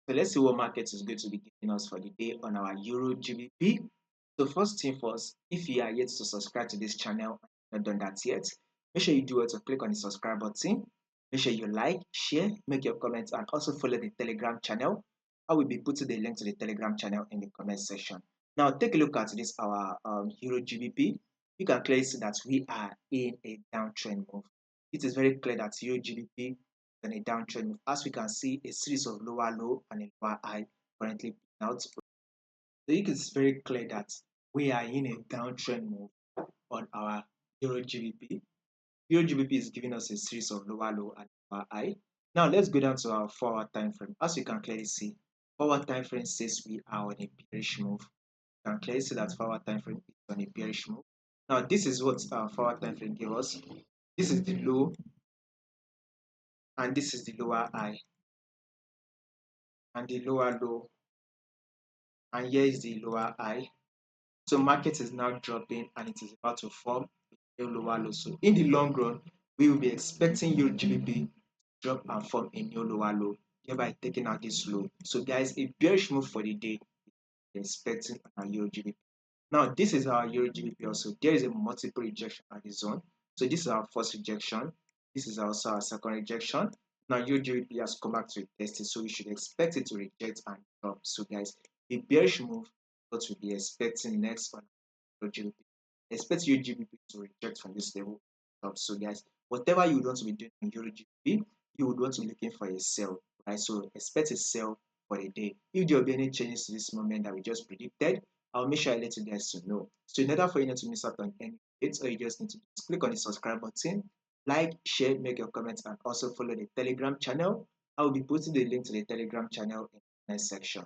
So let's see what market is going to be giving us for the day on our Euro GBP. So first thing first, if you are yet to subscribe to this channel and not done that yet, make sure you do it to click on the subscribe button. Make sure you like, share, make your comments, and also follow the Telegram channel. I will be putting the link to the Telegram channel in the comment section. Now take a look at this our Euro GBP. You can clearly see that we are in a downtrend move. It is very clear that Euro GBP than a downtrend move. As we can see, a series of lower low and a lower high currently out. So it is very clear that we are in a downtrend move on our Euro GBP. Euro GBP is giving us a series of lower low and lower high. Now let's go down to our 4-hour time frame. As you can clearly see, 4-hour time frame says we are on a bearish move. You can clearly see that 4-hour time frame is on a bearish move. Now this is what our 4-hour time frame gave us. This is the low and this is the lower high and the lower low, and here is the lower high. So market is now dropping and it is about to form a new lower low. So in the long run, we will be expecting Euro GBP to drop and form a new lower low, thereby taking out this low. So guys, a bearish move for the day we're expecting on our Euro GBP. Now this is our Euro GBP also. There is a multiple rejection at the zone. So this is our first rejection. This is also our second rejection. Now Euro GBP has come back to retest it, so we should expect it to reject and drop. So guys, a bearish move, what we'll be expecting next on Euro GBP. Expect Euro GBP to reject from this level. So guys, whatever you would want to be doing in Euro GBP, you would want to be looking for a sell, right? So expect a sell for the day. If there will be any changes to this moment that we just predicted, I'll make sure I let you guys to know. So in order for you not to miss out on any updates, all you just need to do is click on the subscribe button, like, share, make your comments, and also follow the Telegram channel. I will be putting the link to the Telegram channel in the next section.